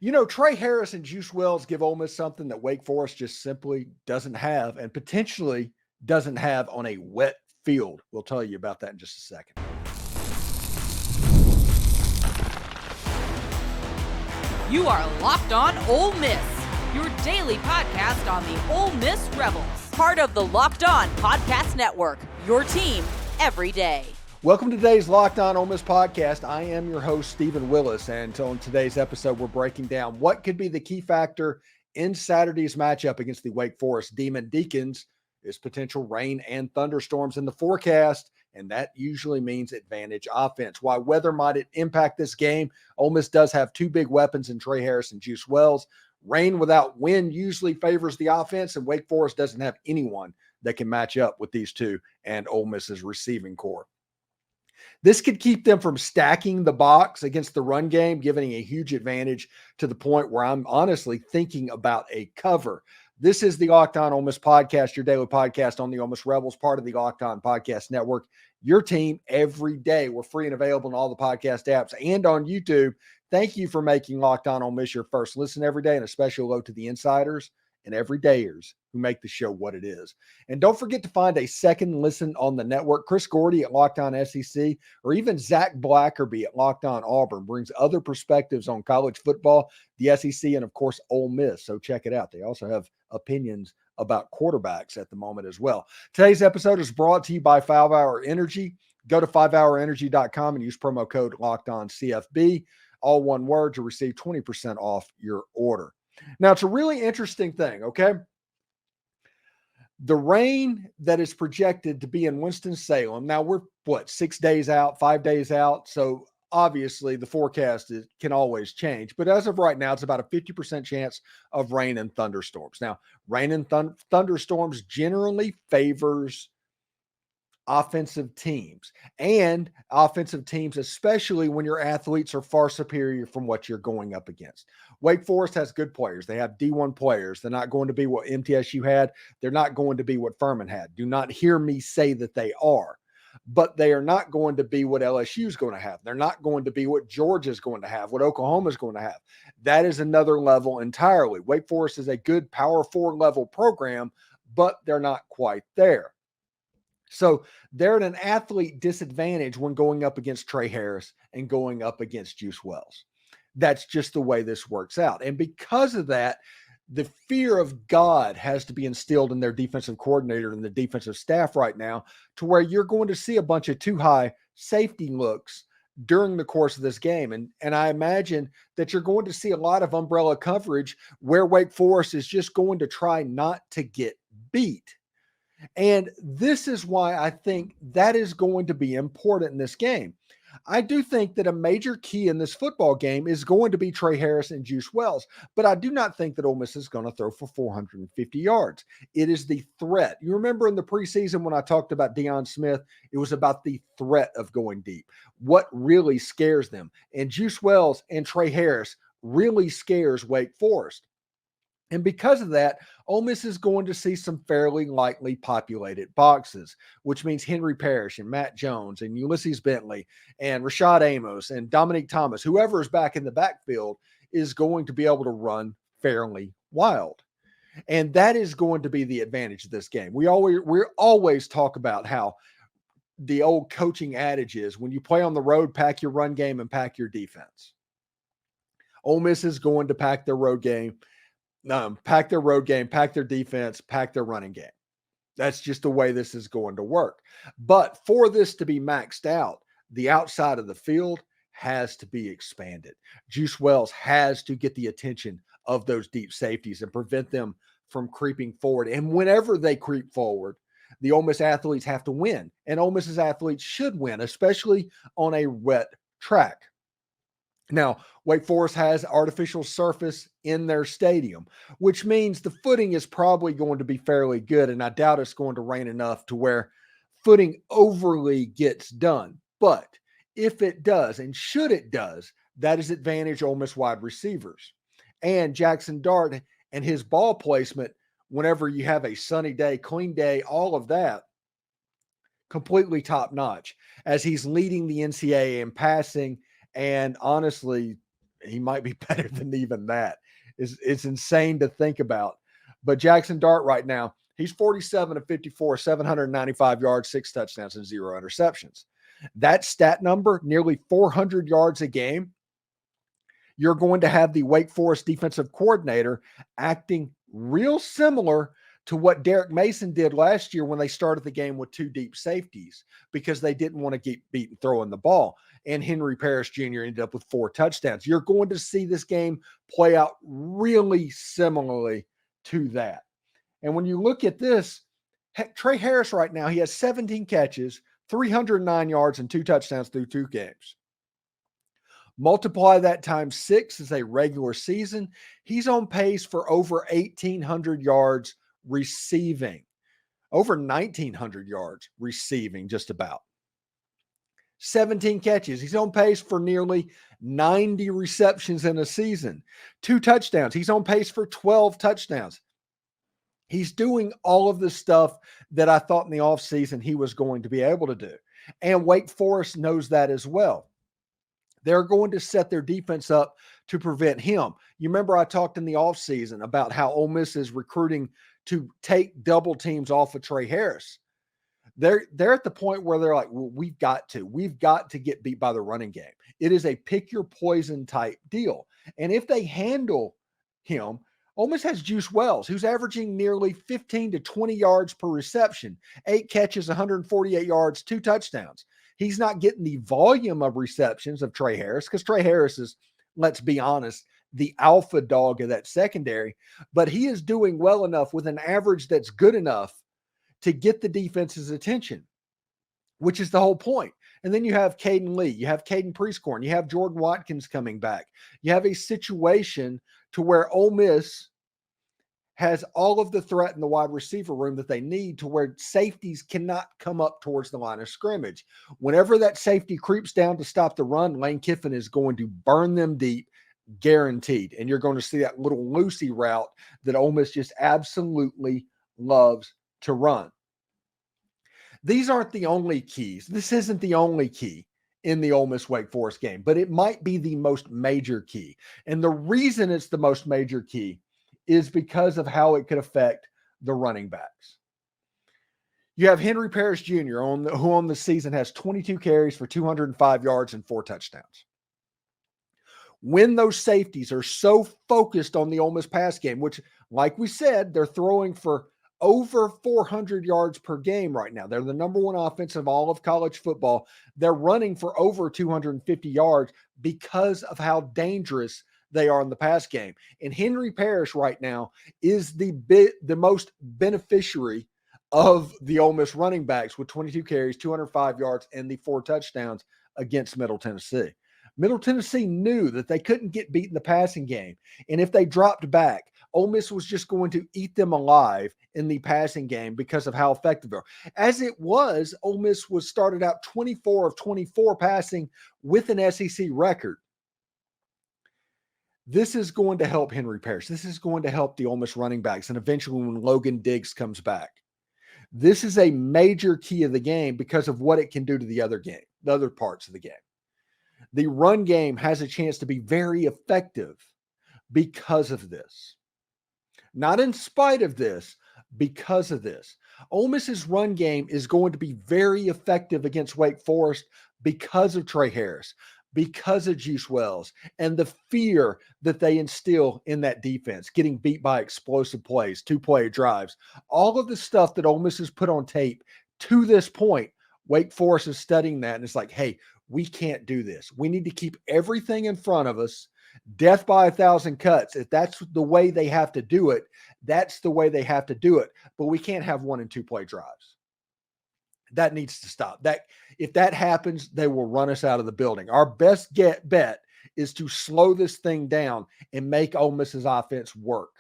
You know, Tre Harris and Juice Wells give Ole Miss something that Wake Forest just simply doesn't have and potentially doesn't have on a wet field. We'll tell you about that in just a second. You are Locked On Ole Miss, your daily podcast on the Ole Miss Rebels. Part of the Locked On Podcast Network, your team every day. Welcome to today's Locked On Ole Miss podcast. I am your host, Steven Willis, and on today's episode, we're breaking down what could be the key factor in Saturday's matchup against the Wake Forest Demon Deacons is potential rain and thunderstorms in the forecast, and that usually means advantage offense. Why weather might it impact this game, Ole Miss does have two big weapons in Tre Harris and Juice Wells. Rain without wind usually favors the offense, and Wake Forest doesn't have anyone that can match up with these two and Ole Miss's receiving core. This could keep them from stacking the box against the run game, giving a huge advantage to the point where I'm honestly thinking about a cover. This is the Locked On Ole Miss podcast, your daily podcast on the Ole Miss Rebels, part of the Locked On Podcast Network, your team every day. We're free and available in all the podcast apps and on YouTube. Thank you for making Locked On Ole Miss your first listen every day, and a special hello to the insiders and everydayers who make the show what it is. And don't forget to find a second listen on the network. Chris Gordy at Locked On SEC, or even Zach Blackerby at Locked On Auburn brings other perspectives on college football, the SEC, and of course, Ole Miss. So check it out. They also have opinions about quarterbacks at the moment as well. Today's episode is brought to you by 5 Hour Energy. Go to 5hourenergy.com and use promo code LOCKEDONCFB, all one word, to receive 20% off your order. Now, it's a really interesting thing, okay? The rain that is projected to be in Winston-Salem. Now, we're, 6 days out, 5 days out? So, obviously, the forecast can always change. But as of right now, it's about a 50% chance of rain and thunderstorms. Now, rain and thunderstorms generally favors offensive teams, and offensive teams, especially when your athletes are far superior from what you're going up against. Wake Forest has good players. They have D1 players. They're not going to be what MTSU had. They're not going to be what Furman had. Do not hear me say that they are, but they are not going to be what LSU is going to have. They're not going to be what Georgia is going to have, what Oklahoma is going to have. That is another level entirely. Wake Forest is a good Power 4 level program, but they're not quite there. So they're at an athlete disadvantage when going up against Tre Harris and going up against Juice Wells. That's just the way this works out. And because of that, the fear of God has to be instilled in their defensive coordinator and the defensive staff right now, to where you're going to see a bunch of too high safety looks during the course of this game. And I imagine that you're going to see a lot of umbrella coverage where Wake Forest is just going to try not to get beat. And this is why I think that is going to be important in this game. I do think that a major key in this football game is going to be Tre Harris and Juice Wells, but I do not think that Ole Miss is going to throw for 450 yards. It is the threat. You remember in the preseason when I talked about Deion Smith, it was about the threat of going deep. What really scares them? And Juice Wells and Tre Harris really scares Wake Forest. And because of that, Ole Miss is going to see some fairly lightly populated boxes, which means Henry Parrish and Matt Jones and Ulysses Bentley and Rashad Amos and Dominique Thomas, whoever is back in the backfield, is going to be able to run fairly wild. And that is going to be the advantage of this game. We always talk about how the old coaching adage is, when you play on the road, pack your run game and pack your defense. Ole Miss is going to pack their road game. Pack their road game, pack their defense, pack their running game. That's just the way this is going to work. But for this to be maxed out, the outside of the field has to be expanded. Juice Wells has to get the attention of those deep safeties and prevent them from creeping forward. And whenever they creep forward, the Ole Miss athletes have to win. And Ole Miss's athletes should win, especially on a wet track. Now, Wake Forest has artificial surface in their stadium, which means the footing is probably going to be fairly good, and I doubt it's going to rain enough to where footing overly gets done. But if it does, and should it does, that is advantage Ole Miss wide receivers. And Jaxson Dart and his ball placement, whenever you have a sunny day, clean day, all of that, completely top notch, as he's leading the NCAA in passing and honestly he might be better than even that. It's insane to think about. But Jaxson Dart right now, he's 47 of 54, 795 yards, 6 touchdowns, and 0 interceptions. That stat number, nearly 400 yards a game, you're going to have the Wake Forest defensive coordinator acting real similar to what Derek Mason did last year when they started the game with 2 deep safeties because they didn't want to get beaten throwing the ball. And Henry Parrish Jr. ended up with 4 touchdowns. You're going to see this game play out really similarly to that. And when you look at this, Tre Harris right now, he has 17 catches, 309 yards, and 2 touchdowns through 2 games. Multiply that times 6 as a regular season. He's on pace for over 1,800 yards receiving, over 1,900 yards receiving, just about. 17 catches. He's on pace for nearly 90 receptions in a season. 2 touchdowns. He's on pace for 12 touchdowns. He's doing all of the stuff that I thought in the offseason he was going to be able to do. And Wake Forest knows that as well. They're going to set their defense up to prevent him. You remember I talked in the offseason about how Ole Miss is recruiting to take double teams off of Tre Harris. They're at the point where they're like, well, we've got to get beat by the running game. It is a pick your poison type deal. And if they handle him, Ole Miss has Juice Wells, who's averaging nearly 15 to 20 yards per reception, 8 catches, 148 yards, 2 touchdowns. He's not getting the volume of receptions of Tre Harris because Tre Harris is, let's be honest, the alpha dog of that secondary, but he is doing well enough with an average that's good enough to get the defense's attention, which is the whole point. And then you have Caden Lee, you have Caden Prieskorn, you have Jordan Watkins coming back. You have a situation to where Ole Miss has all of the threat in the wide receiver room that they need to where safeties cannot come up towards the line of scrimmage. Whenever that safety creeps down to stop the run, Lane Kiffin is going to burn them deep, guaranteed. And you're going to see that little Lucy route that Ole Miss just absolutely loves to run. These aren't the only keys. This isn't the only key in the Ole Miss Wake Forest game, but it might be the most major key. And the reason it's the most major key is because of how it could affect the running backs. You have Henry Parrish Jr., who on the season has 22 carries for 205 yards and 4 touchdowns. When those safeties are so focused on the Ole Miss pass game, which, like we said, they're throwing for over 400 yards per game right now. They're the number 1 offense of all of college football. They're running for over 250 yards because of how dangerous they are in the pass game. And Henry Parrish right now is the most beneficiary of the Ole Miss running backs with 22 carries, 205 yards, and the 4 touchdowns against Middle Tennessee. Middle Tennessee knew that they couldn't get beat in the passing game. And if they dropped back, Ole Miss was just going to eat them alive in the passing game because of how effective they are. As it was, Ole Miss was started out 24 of 24 passing with an SEC record. This is going to help Henry Parrish. This is going to help the Ole Miss running backs. And eventually when Logan Diggs comes back, this is a major key of the game because of what it can do to the other parts of the game. The run game has a chance to be very effective because of this. Not in spite of this, because of this. Ole Miss's run game is going to be very effective against Wake Forest because of Tre Harris, because of Juice Wells, and the fear that they instill in that defense, getting beat by explosive plays, 2-play drives, all of the stuff that Ole Miss has put on tape to this point. Wake Forest is studying that, and it's like, hey, we can't do this. We need to keep everything in front of us. Death by 1,000 cuts. If that's the way they have to do it, that's the way they have to do it. But we can't have 1- and 2-play drives. That needs to stop. If that happens, they will run us out of the building. Our best bet is to slow this thing down and make Ole Miss's offense work.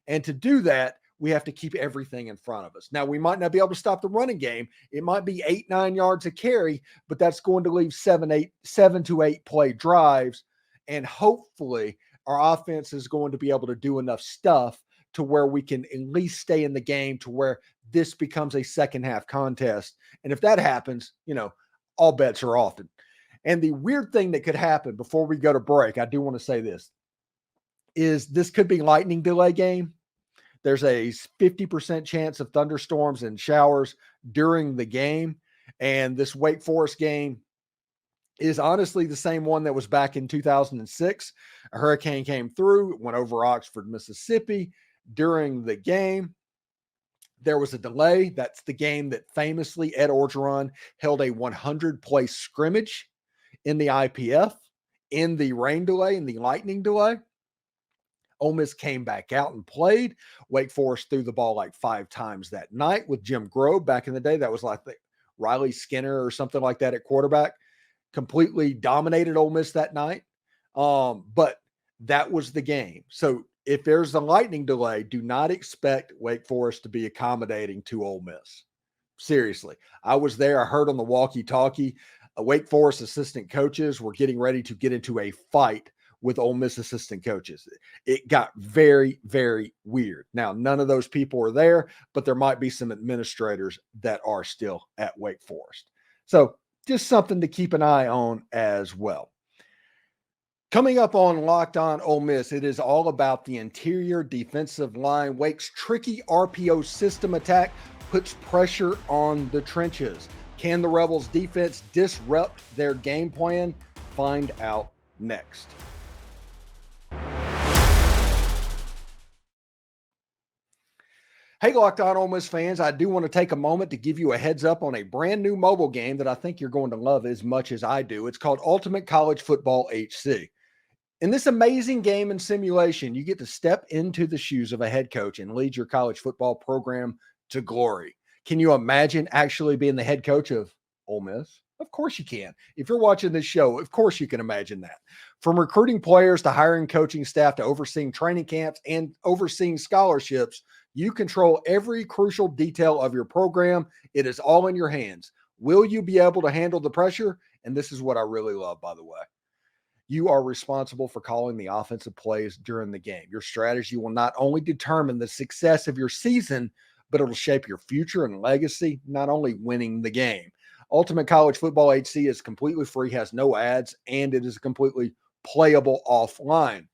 And to do that, we have to keep everything in front of us. Now, we might not be able to stop the running game. It might be 8-9 yards a carry, but that's going to leave 7 to 8 play drives. And hopefully our offense is going to be able to do enough stuff to where we can at least stay in the game to where this becomes a second half contest. And if that happens, all bets are off. And the weird thing that could happen before we go to break, I do want to say this, is this could be lightning delay game. There's a 50% chance of thunderstorms and showers during the game. And this Wake Forest game is honestly the same one that was back in 2006. A hurricane came through, went over Oxford, Mississippi. During the game, there was a delay. That's the game that famously Ed Orgeron held a 100-play scrimmage in the IPF, in the rain delay, in the lightning delay. Ole Miss came back out and played. Wake Forest threw the ball like 5 times that night with Jim Grove back in the day. That was like Riley Skinner or something like that at quarterback. Completely dominated Ole Miss that night. But that was the game. So if there's a lightning delay, do not expect Wake Forest to be accommodating to Ole Miss. Seriously. I was there. I heard on the walkie-talkie, Wake Forest assistant coaches were getting ready to get into a fight with Ole Miss assistant coaches. It got very, very weird. Now, none of those people are there, but there might be some administrators that are still at Wake Forest. So just something to keep an eye on as well. Coming up on Locked On Ole Miss, it is all about the interior defensive line. Wake's tricky RPO system attack puts pressure on the trenches. Can the Rebels defense disrupt their game plan? Find out next. Hey, Locked On Ole Miss fans, I do want to take a moment to give you a heads up on a brand new mobile game that I think you're going to love as much as I do. It's called Ultimate College Football HC. In this amazing game and simulation, you get to step into the shoes of a head coach and lead your college football program to glory. Can you imagine actually being the head coach of Ole Miss? Of course you can. If you're watching this show, of course you can imagine that. From recruiting players to hiring coaching staff to overseeing training camps and overseeing scholarships, you control every crucial detail of your program. It is all in your hands. Will you be able to handle the pressure? And this is what I really love, by the way. You are responsible for calling the offensive plays during the game. Your strategy will not only determine the success of your season, but it'll shape your future and legacy, not only winning the game. Ultimate College Football HC is completely free, has no ads, and it is completely playable offline.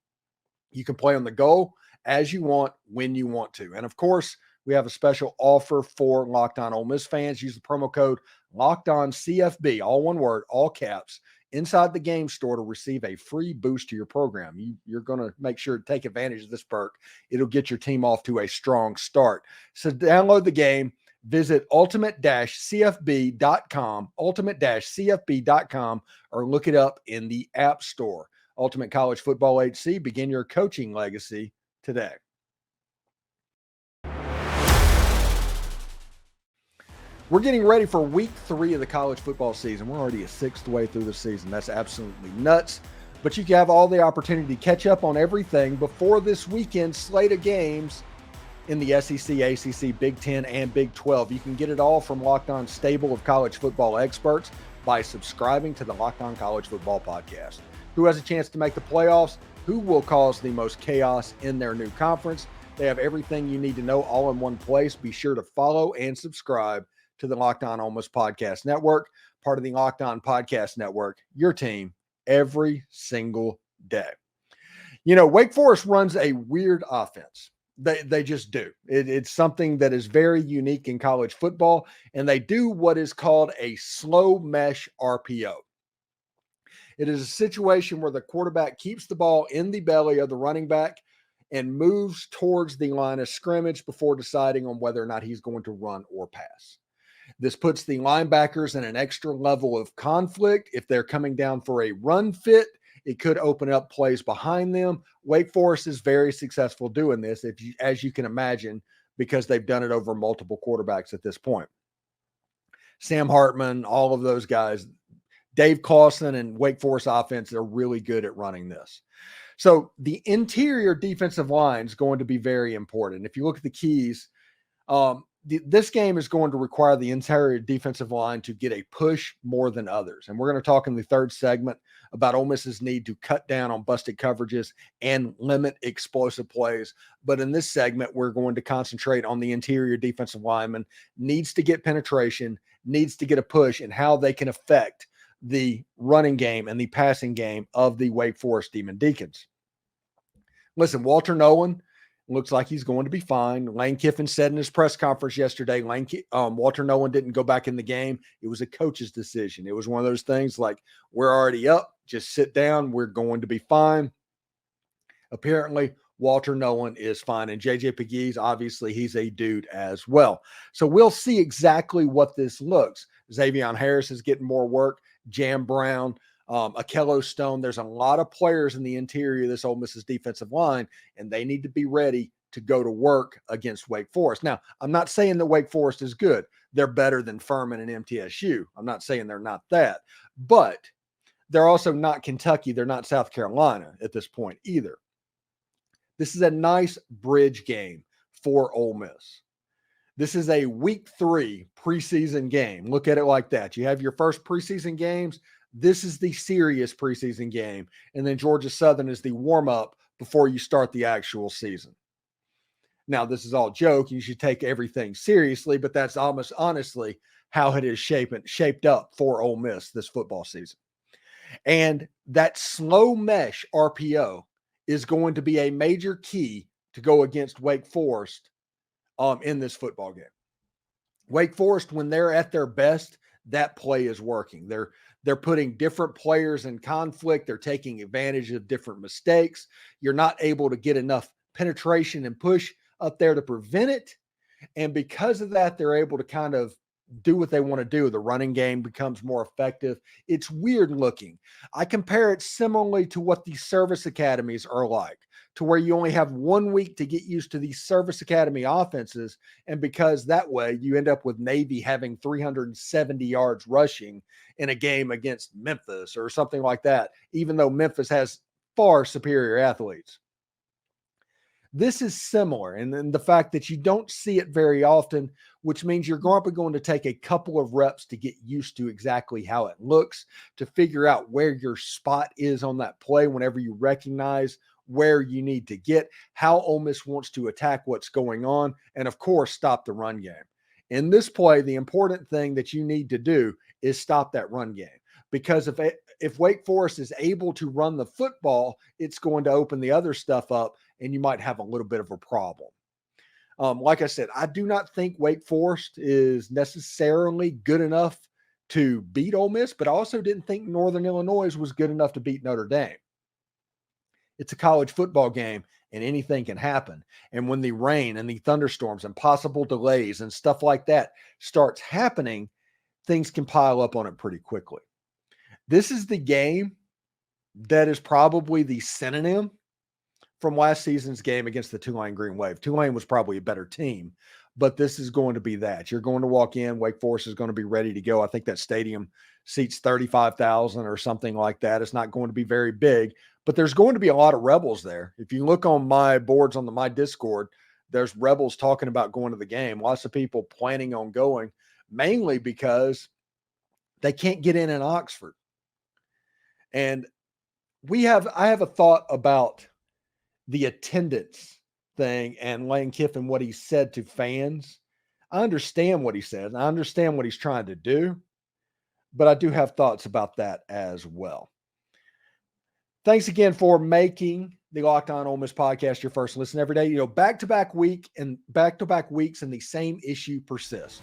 You can play on the go as you want, when you want to. And of course, we have a special offer for Locked On Ole Miss fans. Use the promo code LOCKEDONCFB, all one word, all caps, inside the game store to receive a free boost to your program. You're going to make sure to take advantage of this perk. It'll get your team off to a strong start. So download the game. Visit ultimate-cfb.com, ultimate-cfb.com, or look it up in the App Store. Ultimate College Football HC, begin your coaching legacy today. We're getting ready for week 3 of the college football season. We're already a 6th way through the season. That's absolutely nuts. But you can have all the opportunity to catch up on everything before this weekend's slate of games in the SEC, ACC, Big 10, and Big 12. You can get it all from Locked On's stable of college football experts by subscribing to the Locked On College Football Podcast. Who has a chance to make the playoffs? Who will cause the most chaos in their new conference? They have everything you need to know all in one place. Be sure to follow and subscribe to the Locked On Ole Miss Podcast Network, part of the Locked On Podcast Network, your team every single day. You know, Wake Forest runs a weird offense. They just do. It's something that is very unique in college football, and they do what is called a slow mesh RPO. It is a situation where the quarterback keeps the ball in the belly of the running back and moves towards the line of scrimmage before deciding on whether or not he's going to run or pass. This puts the linebackers in an extra level of conflict. If they're coming down for a run fit, it could open up plays behind them. Wake Forest is very successful doing this, as you can imagine, because they've done it over multiple quarterbacks at this point. Sam Hartman, all of those guys, Dave Clawson and Wake Forest offense are really good at running this. So the interior defensive line is going to be very important. If you look at the keys, this game is going to require the interior defensive line to get a push more than others. And we're going to talk in the third segment about Ole Miss's need to cut down on busted coverages and limit explosive plays. But in this segment, we're going to concentrate on the interior defensive lineman needs to get penetration, needs to get a push, and how they can affect the running game and the passing game of the Wake Forest Demon Deacons. Listen, Walter Nolan looks like he's going to be fine. Lane Kiffin said in his press conference yesterday, Walter Nolan didn't go back in the game. It was a coach's decision. It was one of those things like, we're already up. Just sit down. We're going to be fine. Apparently, Walter Nolan is fine. And JJ Pegues, obviously, he's a dude as well. So we'll see exactly what this looks. Xavion Harris is getting more work. Jam Brown, Akello Stone. There's a lot of players in the interior of this Ole Miss's defensive line, and they need to be ready to go to work against Wake Forest. Now, I'm not saying that Wake Forest is good. They're better than Furman and MTSU. I'm not saying they're not that. But they're also not Kentucky. They're not South Carolina at this point either. This is a nice bridge game for Ole Miss. This is a week 3 preseason game. Look at it like that. You have your first preseason games. This is the serious preseason game. And then Georgia Southern is the warm-up before you start the actual season. Now, this is all joke. You should take everything seriously, but that's almost honestly how it is shaped up for Ole Miss this football season. And that slow mesh RPO is going to be a major key to go against Wake Forest in this football game. Wake Forest, when they're at their best, that play is working. They're putting different players in conflict. They're taking advantage of different mistakes. You're not able to get enough penetration and push up there to prevent it. And because of that, they're able to kind of do what they want to do. The running game becomes more effective. It's weird looking. I compare it similarly to what the service academies are like, to where you only have 1 week to get used to these service academy offenses. And because that way you end up with Navy having 370 yards rushing in a game against Memphis or something like that, even though Memphis has far superior athletes. This is similar, and then the fact that you don't see it very often, which means you're probably going to take a couple of reps to get used to exactly how it looks, to figure out where your spot is on that play whenever you recognize where you need to get, how Ole Miss wants to attack what's going on, and of course, stop the run game. In this play, the important thing that you need to do is stop that run game, because if Wake Forest is able to run the football, it's going to open the other stuff up, and you might have a little bit of a problem. Like I said, I do not think Wake Forest is necessarily good enough to beat Ole Miss, but I also didn't think Northern Illinois was good enough to beat Notre Dame. It's a college football game, and anything can happen. And when the rain and the thunderstorms and possible delays and stuff like that starts happening, things can pile up on it pretty quickly. This is the game that is probably the synonym from last season's game against the Tulane Green Wave. Tulane was probably a better team, but this is going to be that. You're going to walk in, Wake Forest is going to be ready to go. I think that stadium seats 35,000 or something like that. It's not going to be very big, but there's going to be a lot of Rebels there. If you look on my boards on my Discord, there's Rebels talking about going to the game. Lots of people planning on going, mainly because they can't get in Oxford. And I have a thought about the attendance thing and Lane Kiffin, what he said to fans. I understand what he says. I understand what he's trying to do, but I do have thoughts about that as well. Thanks again for making the Locked On Ole Miss podcast your first listen every day. Back-to-back weeks and the same issue persists.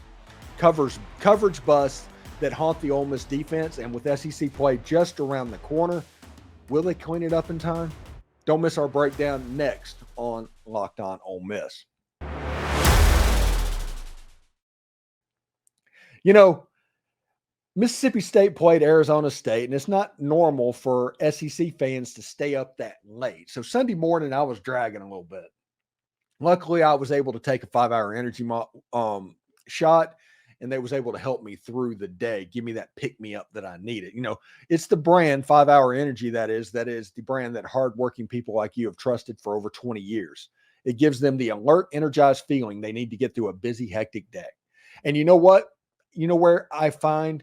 Coverage busts that haunt the Ole Miss defense, and with SEC play just around the corner, will they clean it up in time? Don't miss our breakdown next on Locked On Ole Miss. Mississippi State played Arizona State, and it's not normal for SEC fans to stay up that late. So Sunday morning, I was dragging a little bit. Luckily, I was able to take a 5-hour energy shot, and they was able to help me through the day, give me that pick-me-up that I needed. It's the brand, 5-hour energy, that is the brand that hardworking people like you have trusted for over 20 years. It gives them the alert, energized feeling they need to get through a busy, hectic day. And you know what? You know where I find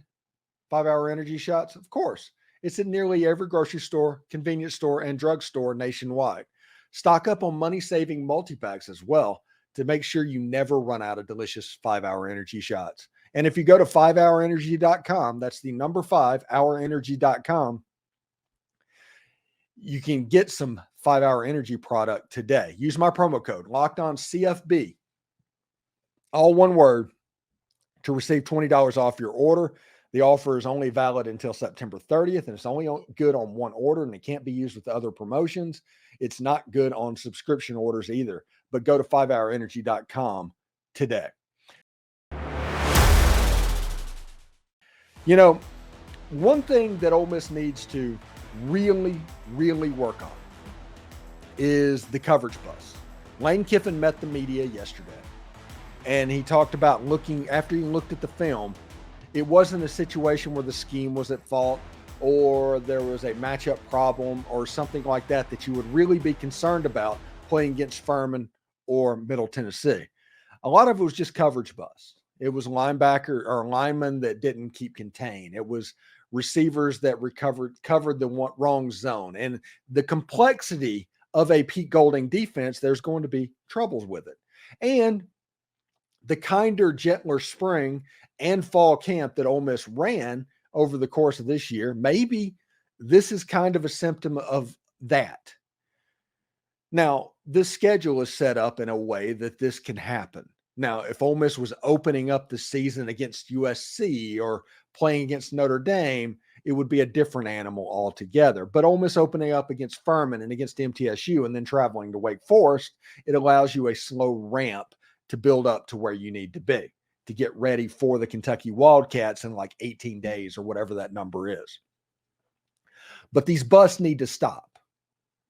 5-hour energy shots? Of course, it's in nearly every grocery store, convenience store, and drugstore nationwide. Stock up on money-saving multi-packs as well to make sure you never run out of delicious 5-hour energy shots. And if you go to 5hourenergy.com, that's the number 5hourenergy.com, you can get some 5-Hour Energy product today. Use my promo code LOCKEDONCFB, all one word, to receive $20 off your order. The offer is only valid until September 30th, and it's only good on one order, and it can't be used with other promotions. It's not good on subscription orders either, but go to 5hourenergy.com today. You know, one thing that Ole Miss needs to really, really work on is the coverage bus. Lane Kiffin met the media yesterday, and he talked about after he looked at the film, it wasn't a situation where the scheme was at fault or there was a matchup problem or something like that that you would really be concerned about playing against Furman or Middle Tennessee. A lot of it was just coverage bus. It was linebacker or linemen that didn't keep contained. It was receivers that covered the wrong zone. And the complexity of a Pete Golding defense, there's going to be troubles with it. And the kinder, gentler spring and fall camp that Ole Miss ran over the course of this year, maybe this is kind of a symptom of that. Now, this schedule is set up in a way that this can happen. Now, if Ole Miss was opening up the season against USC or playing against Notre Dame, it would be a different animal altogether. But Ole Miss opening up against Furman and against MTSU and then traveling to Wake Forest, it allows you a slow ramp to build up to where you need to be to get ready for the Kentucky Wildcats in like 18 days or whatever that number is. But these busts need to stop.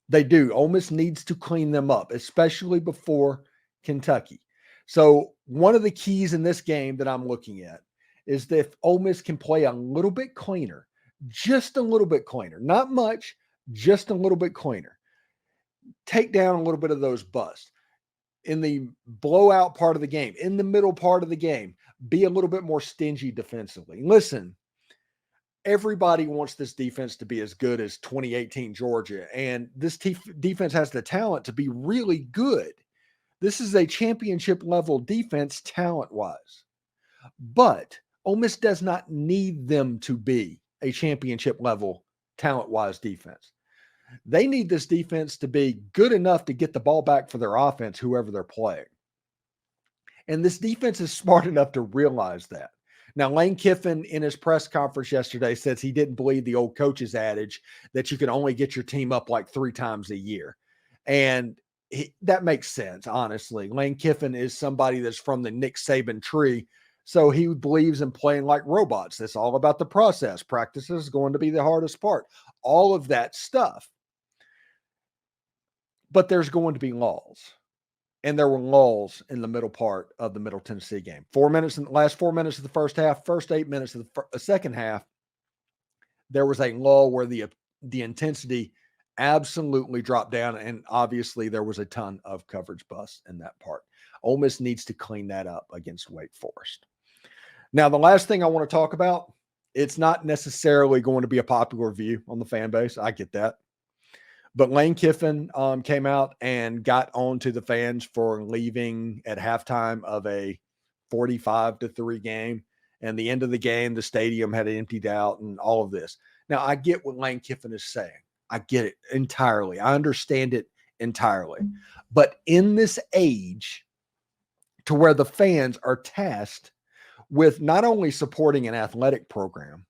They do. Ole Miss needs to clean them up, especially before Kentucky. So one of the keys in this game that I'm looking at is that if Ole Miss can play a little bit cleaner, just a little bit cleaner, not much, just a little bit cleaner, take down a little bit of those busts. In the blowout part of the game, in the middle part of the game, be a little bit more stingy defensively. Listen, everybody wants this defense to be as good as 2018 Georgia, and this defense has the talent to be really good. This is a championship level defense talent-wise, but Ole Miss does not need them to be a championship level talent-wise defense. They need this defense to be good enough to get the ball back for their offense, whoever they're playing. And this defense is smart enough to realize that. Now, Lane Kiffin in his press conference yesterday says he didn't believe the old coach's adage that you can only get your team up like 3 times a year. And that makes sense, honestly. Lane Kiffin is somebody that's from the Nick Saban tree, so he believes in playing like robots. It's all about the process. Practice is going to be the hardest part. All of that stuff. But there's going to be lulls. And there were lulls in the middle part of the Middle Tennessee game. 4 minutes in the last 4 minutes of the first half, first 8 minutes of the second half, there was a lull where the intensity absolutely dropped down, and obviously there was a ton of coverage busts in that part. Ole Miss needs to clean that up against Wake Forest. Now, the last thing I want to talk about, it's not necessarily going to be a popular view on the fan base. I get that. But Lane Kiffin came out and got on to the fans for leaving at halftime of a 45-3 game. And the end of the game, the stadium had emptied out and all of this. Now, I get what Lane Kiffin is saying. I get it entirely. I understand it entirely. But in this age to where the fans are tasked with not only supporting an athletic program,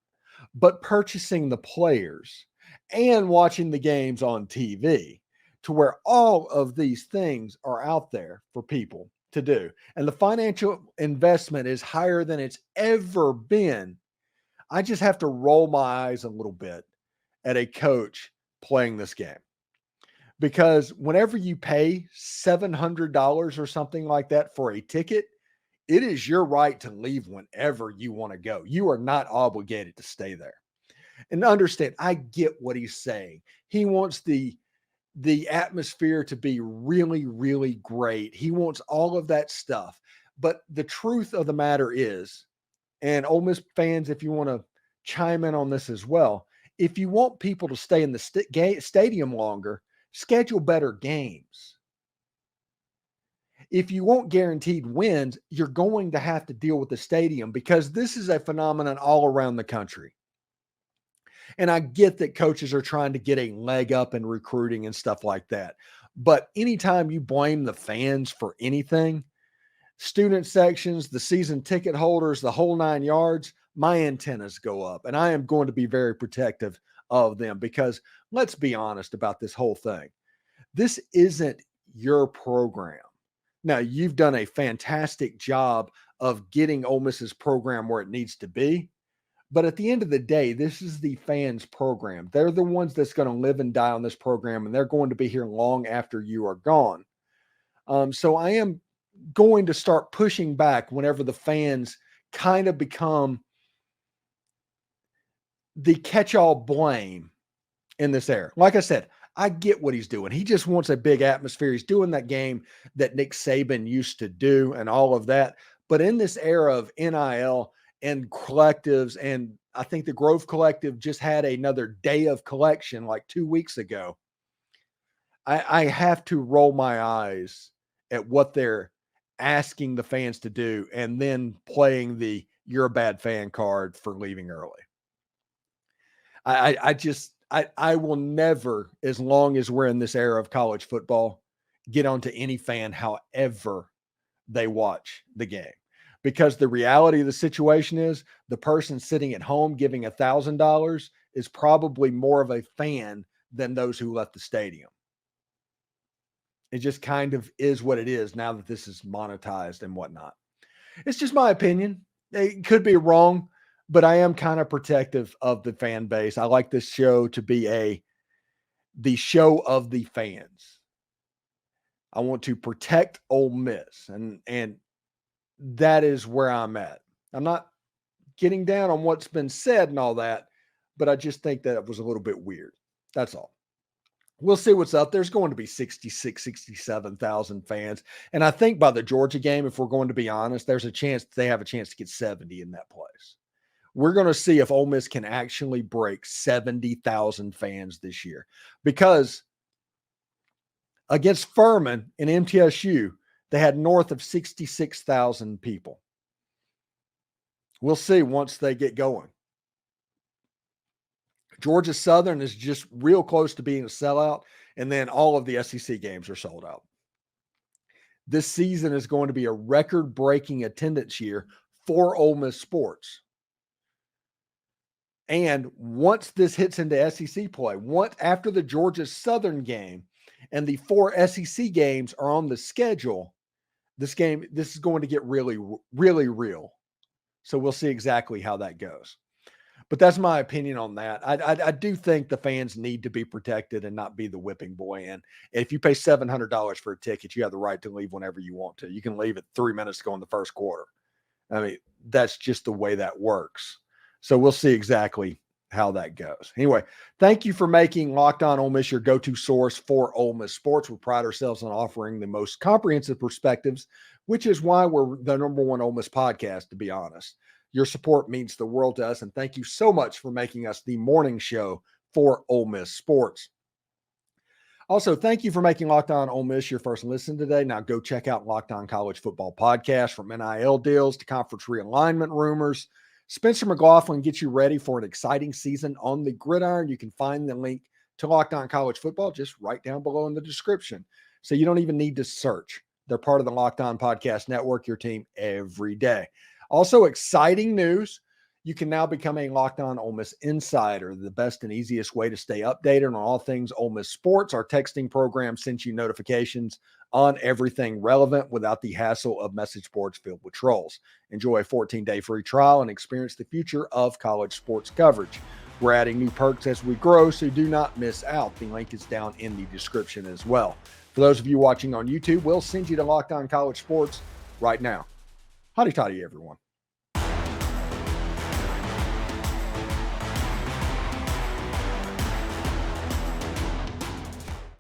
but purchasing the players and watching the games on TV, to where all of these things are out there for people to do. And the financial investment is higher than it's ever been. I just have to roll my eyes a little bit at a coach playing this game. Because whenever you pay $700 or something like that for a ticket, it is your right to leave whenever you want to go. You are not obligated to stay there. And understand, I get what he's saying. He wants the atmosphere to be really, really great. He wants all of that stuff. But the truth of the matter is, and Ole Miss fans, if you want to chime in on this as well, if you want people to stay in the stadium longer, schedule better games. if you want guaranteed wins, you're going to have to deal with the stadium, because this is a phenomenon all around the country. And I get that coaches are trying to get a leg up in recruiting and stuff like that. But anytime you blame the fans for anything, student sections, the season ticket holders, the whole 9 yards, my antennas go up. And I am going to be very protective of them, because let's be honest about this whole thing. This isn't your program. Now, you've done a fantastic job of getting Ole Miss's program where it needs to be. But at the end of the day, this is the fans' program. They're the ones that's going to live and die on this program, and they're going to be here long after you are gone. So I am going to start pushing back whenever the fans kind of become the catch-all blame in this era. Like I said, I get what he's doing. He just wants a big atmosphere. He's doing that game that Nick Saban used to do and all of that. But in this era of NIL and collectives, and I think the Grove Collective just had another day of collection like 2 weeks ago, I have to roll my eyes at what they're asking the fans to do, and then playing the "you're a bad fan" card for leaving early. I will never, as long as we're in this era of college football, get onto any fan however they watch the game. Because the reality of the situation is, the person sitting at home giving $1,000 is probably more of a fan than those who left the stadium. It just kind of is what it is now that this is monetized and whatnot. It's just my opinion. It could be wrong, but I am kind of protective of the fan base. I like this show to be the show of the fans. I want to protect Ole Miss, and that is where I'm at. I'm not getting down on what's been said and all that, but I just think that it was a little bit weird. That's all. We'll see what's up. There's going to be 66, 67,000 fans. And I think by the Georgia game, if we're going to be honest, there's a chance they have a chance to get 70 in that place. We're going to see if Ole Miss can actually break 70,000 fans this year. Because against Furman and MTSU, they had north of 66,000 people. We'll see once they get going. Georgia Southern is just real close to being a sellout, and then all of the SEC games are sold out. This season is going to be a record-breaking attendance year for Ole Miss sports. And once this hits into SEC play, after the Georgia Southern game and the 4 SEC games are on the schedule, this is going to get really, really real. So we'll see exactly how that goes. But that's my opinion on that. I do think the fans need to be protected and not be the whipping boy. And if you pay $700 for a ticket, you have the right to leave whenever you want to. You can leave at 3 minutes to go in the first quarter. I mean, that's just the way that works. So we'll see exactly how that goes. Anyway, thank you for making Locked On Ole Miss your go-to source for Ole Miss sports. We pride ourselves on offering the most comprehensive perspectives, which is why we're the #1 Ole Miss podcast, to be honest. Your support means the world to us, and thank you so much for making us the morning show for Ole Miss sports. Also, thank you for making Locked On Ole Miss your first listen today. Now go check out Locked On College Football Podcast. From NIL deals to conference realignment rumors, Spencer McLaughlin gets you ready for an exciting season on the gridiron. You can find the link to Locked On College Football just right down below in the description. So you don't even need to search. They're part of the Locked On Podcast Network, your team every day. Also, exciting news. You can now become a Locked On Ole Miss Insider, the best and easiest way to stay updated on all things Ole Miss sports. Our texting program sends you notifications on everything relevant without the hassle of message boards filled with trolls. Enjoy a 14-day free trial and experience the future of college sports coverage. We're adding new perks as we grow, so do not miss out. The link is down in the description as well. For those of you watching on YouTube, we'll send you to Locked On College Sports right now. Hotty toddy, everyone.